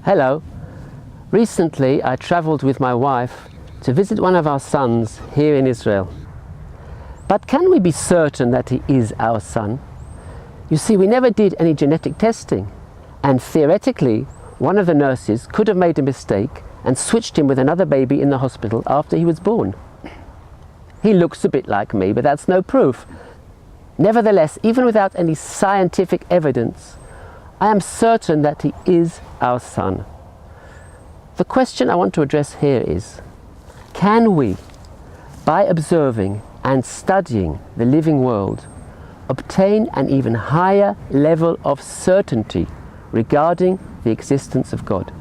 Hello. Recently I travelled with my wife to visit one of our sons here in Israel. But can we be certain that he is our son? You see, we never did any genetic testing, and theoretically one of the nurses could have made a mistake and switched him with another baby in the hospital after he was born. He looks a bit like me, but that's no proof. Nevertheless, even without any scientific evidence, I am certain that he is our son. The question I want to address here is, can we, by observing and studying the living world, obtain an even higher level of certainty regarding the existence of God?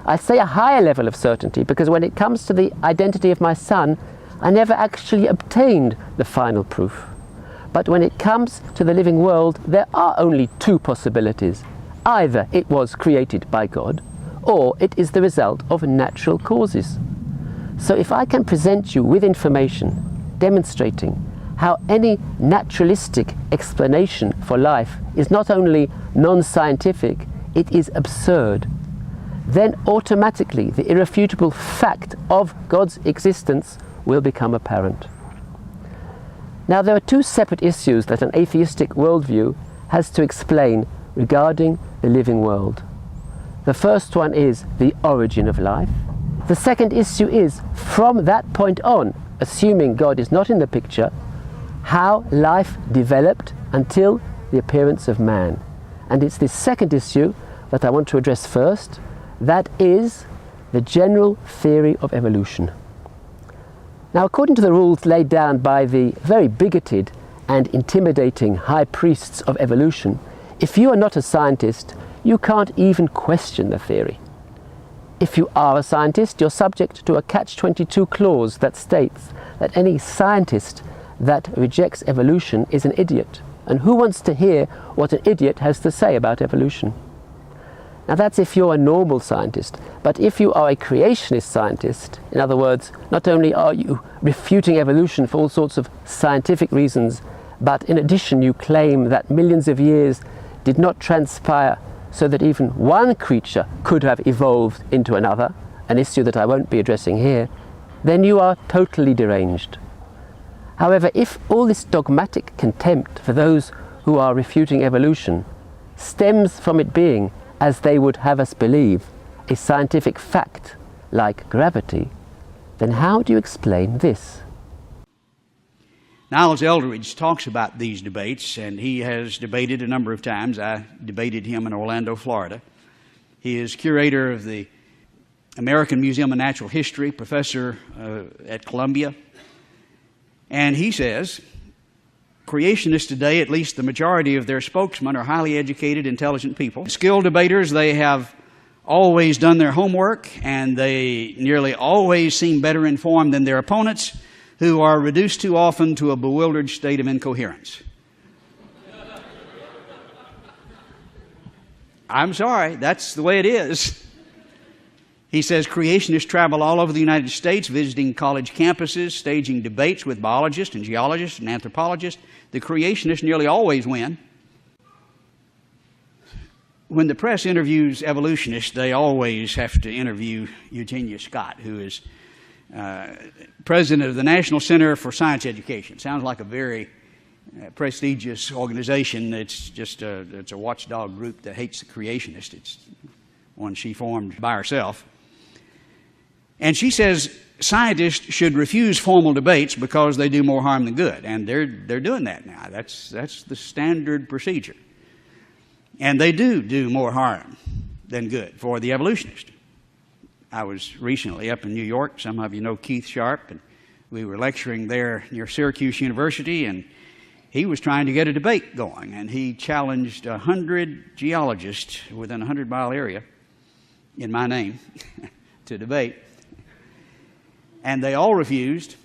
I say a higher level of certainty because when it comes to the identity of my son, I never actually obtained the final proof. But when it comes to the living world, there are only two possibilities. Either it was created by God, or it is the result of natural causes. So if I can present you with information demonstrating how any naturalistic explanation for life is not only non-scientific, it is absurd, then automatically the irrefutable fact of God's existence will become apparent. Now, there are two separate issues that an atheistic worldview has to explain regarding the living world. The first one is the origin of life. The second issue is, from that point on, assuming God is not in the picture, how life developed until the appearance of man. And it's this second issue that I want to address first. That is the general theory of evolution. Now, according to the rules laid down by the very bigoted and intimidating high priests of evolution, if you are not a scientist, you can't even question the theory. If you are a scientist, you're subject to a catch-22 clause that states that any scientist that rejects evolution is an idiot. And who wants to hear what an idiot has to say about evolution? Now, that's if you're a normal scientist, but if you are a creationist scientist, in other words, not only are you refuting evolution for all sorts of scientific reasons, but in addition you claim that millions of years did not transpire so that even one creature could have evolved into another, an issue that I won't be addressing here, then you are totally deranged. However, if all this dogmatic contempt for those who are refuting evolution stems from it being, as they would have us believe, a scientific fact like gravity, then how do you explain this? Niles Eldredge talks about these debates, and he has debated a number of times. I debated him in Orlando, Florida. He is curator of the American Museum of Natural History, professor at Columbia. And he says, creationists today, at least the majority of their spokesmen, are highly educated, intelligent people. Skilled debaters, they have always done their homework, and they nearly always seem better informed than their opponents, who are reduced too often to a bewildered state of incoherence. I'm sorry, that's the way it is. He says creationists travel all over the United States, visiting college campuses, staging debates with biologists and geologists and anthropologists. The creationists nearly always win. When the press interviews evolutionists, they always have to interview Eugenia Scott, who is president of the National Center for Science Education. Sounds like a very prestigious organization. It's just it's a watchdog group that hates the creationists. It's one she formed by herself. And she says scientists should refuse formal debates because they do more harm than good. And they're doing that now. That's the standard procedure. And they do more harm than good for the evolutionist. I was recently up in New York. Some of you know Keith Sharp, and we were lecturing there near Syracuse University, and he was trying to get a debate going, and he challenged 100 geologists within a 100-mile area in my name to debate. And they all refused.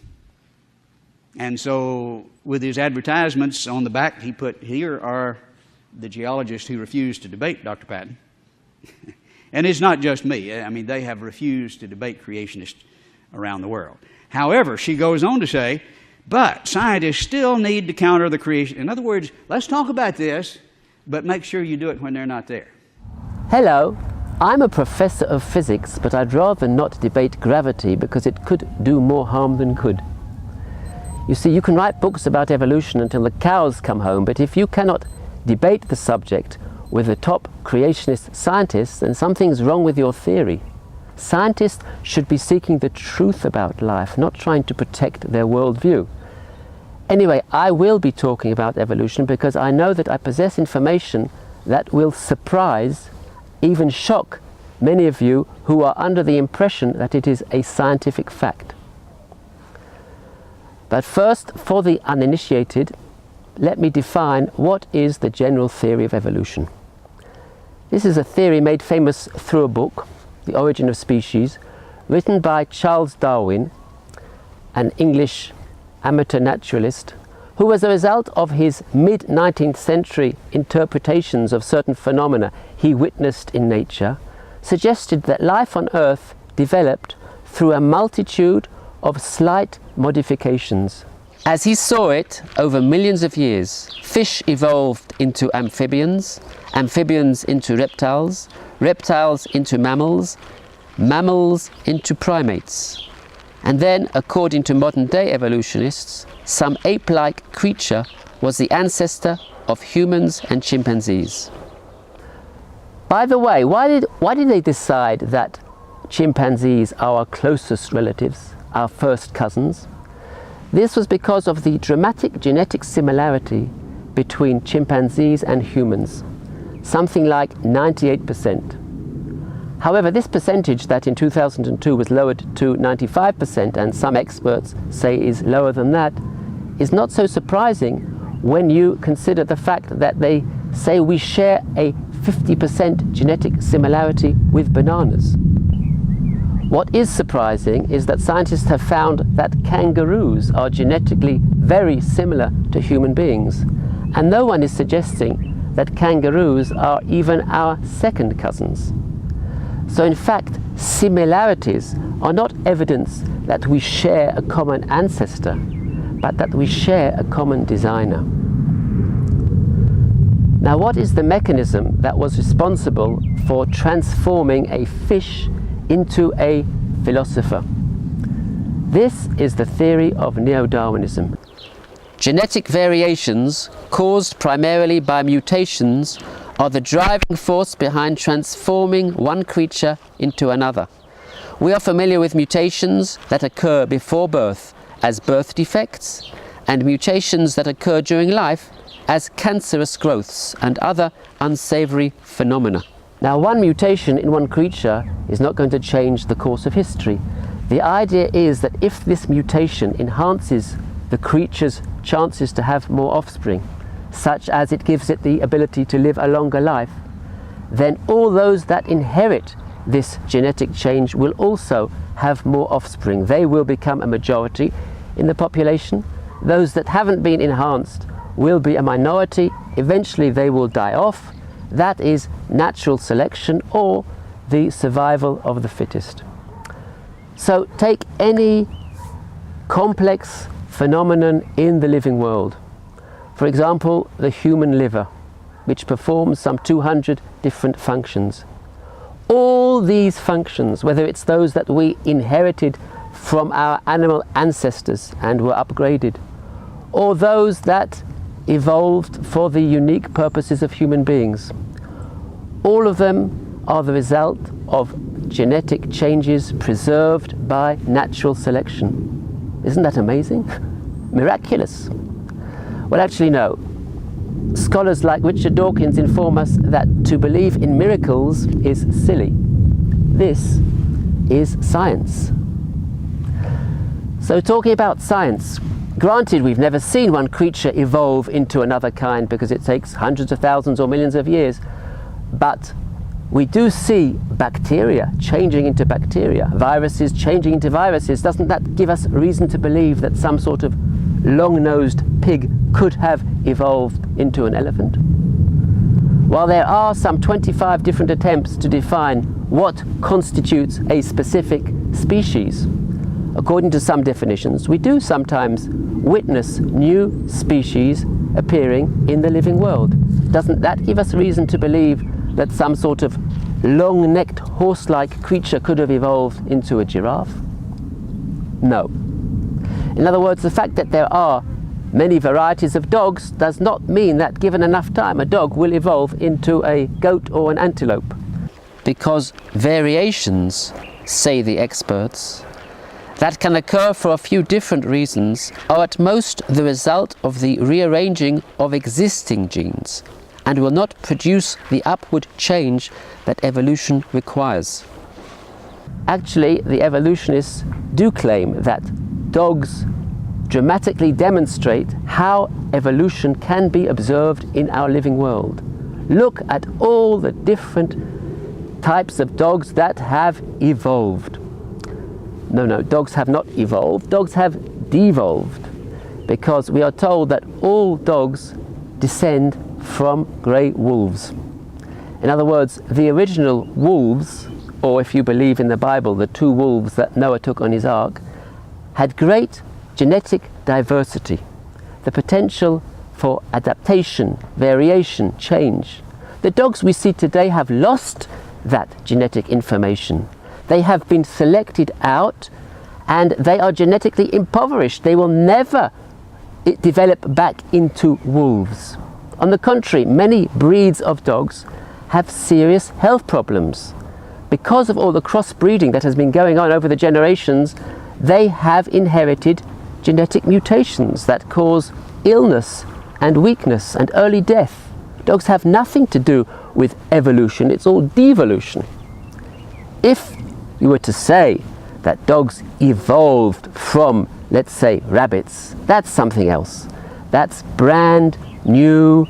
And so with his advertisements on the back, he put, "Here are the geologists who refused to debate Dr. Patton." And it's not just me. I mean, they have refused to debate creationists around the world. However, she goes on to say, but scientists still need to counter the creation. In other words, let's talk about this, but make sure you do it when they're not there. Hello. I'm a professor of physics, but I'd rather not debate gravity because it could do more harm than good. You see, you can write books about evolution until the cows come home, but if you cannot debate the subject with the top creationist scientists, then something's wrong with your theory. Scientists should be seeking the truth about life, not trying to protect their worldview. Anyway, I will be talking about evolution because I know that I possess information that will surprise, even shock, many of you who are under the impression that it is a scientific fact. But first, for the uninitiated, let me define what is the general theory of evolution. This is a theory made famous through a book, The Origin of Species, written by Charles Darwin, an English amateur naturalist, who, as a result of his mid-19th century interpretations of certain phenomena he witnessed in nature, suggested that life on Earth developed through a multitude of slight modifications. As he saw it, over millions of years, fish evolved into amphibians, amphibians into reptiles, reptiles into mammals, mammals into primates. And then, according to modern-day evolutionists, some ape-like creature was the ancestor of humans and chimpanzees. By the way, why did they decide that chimpanzees are our closest relatives, our first cousins? This was because of the dramatic genetic similarity between chimpanzees and humans, something like 98%. However, this percentage that in 2002 was lowered to 95%, and some experts say is lower than that, is not so surprising when you consider the fact that they say we share a 50% genetic similarity with bananas. What is surprising is that scientists have found that kangaroos are genetically very similar to human beings, and no one is suggesting that kangaroos are even our second cousins. So in fact, similarities are not evidence that we share a common ancestor, but that we share a common designer. Now, what is the mechanism that was responsible for transforming a fish into a philosopher? This is the theory of neo-Darwinism. Genetic variations caused primarily by mutations are the driving force behind transforming one creature into another. We are familiar with mutations that occur before birth as birth defects, and mutations that occur during life as cancerous growths and other unsavory phenomena. Now, one mutation in one creature is not going to change the course of history. The idea is that if this mutation enhances the creature's chances to have more offspring, such as it gives it the ability to live a longer life, then all those that inherit this genetic change will also have more offspring. They will become a majority in the population. Those that haven't been enhanced will be a minority. Eventually they will die off. That is natural selection, or the survival of the fittest. So take any complex phenomenon in the living world. For example, the human liver, which performs some 200 different functions. All these functions, whether it's those that we inherited from our animal ancestors and were upgraded, or those that evolved for the unique purposes of human beings, all of them are the result of genetic changes preserved by natural selection. Isn't that amazing? Miraculous. Well, actually, no. Scholars like Richard Dawkins inform us that to believe in miracles is silly. This is science. So, talking about science, granted we've never seen one creature evolve into another kind because it takes hundreds of thousands or millions of years, but we do see bacteria changing into bacteria, viruses changing into viruses. Doesn't that give us reason to believe that some sort of long-nosed pig could have evolved into an elephant? While there are some 25 different attempts to define what constitutes a specific species, according to some definitions, we do sometimes witness new species appearing in the living world. Doesn't that give us reason to believe that some sort of long-necked horse-like creature could have evolved into a giraffe? No. In other words, the fact that there are many varieties of dogs does not mean that given enough time a dog will evolve into a goat or an antelope. Because variations, say the experts, that can occur for a few different reasons are at most the result of the rearranging of existing genes and will not produce the upward change that evolution requires. Actually, the evolutionists do claim that dogs dramatically demonstrate how evolution can be observed in our living world. Look at all the different types of dogs that have evolved. No, dogs have not evolved, dogs have devolved, because we are told that all dogs descend from grey wolves. In other words, the original wolves, or if you believe in the Bible, the two wolves that Noah took on his ark, had great genetic diversity, the potential for adaptation, variation, change. The dogs we see today have lost that genetic information. They have been selected out and they are genetically impoverished. They will never develop back into wolves. On the contrary, many breeds of dogs have serious health problems. Because of all the crossbreeding that has been going on over the generations, they have inherited genetic mutations that cause illness and weakness and early death. Dogs have nothing to do with evolution, it's all devolution. If you were to say that dogs evolved from, let's say, rabbits, that's something else. That's brand new,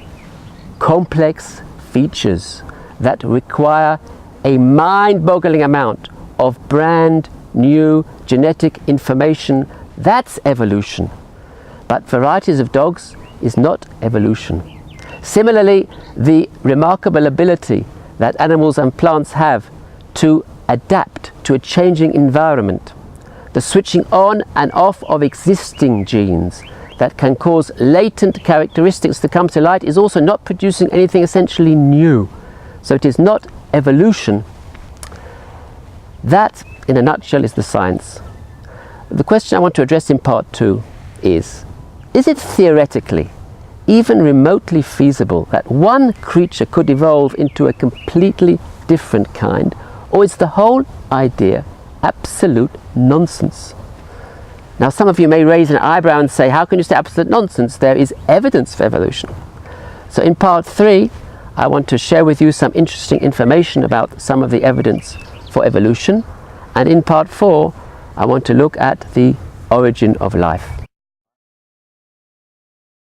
complex features that require a mind-boggling amount of brand new genetic information. That's evolution. But varieties of dogs is not evolution. Similarly, the remarkable ability that animals and plants have to adapt to a changing environment, the switching on and off of existing genes that can cause latent characteristics to come to light, is also not producing anything essentially new. So it is not evolution. That, in a nutshell, is the science. The question I want to address in part 2 is it theoretically even remotely feasible that one creature could evolve into a completely different kind, or is the whole idea absolute nonsense? Now, some of you may raise an eyebrow and say, how can you say absolute nonsense? There is evidence for evolution. So in part 3, I want to share with you some interesting information about some of the evidence for evolution, and in part 4, I want to look at the origin of life.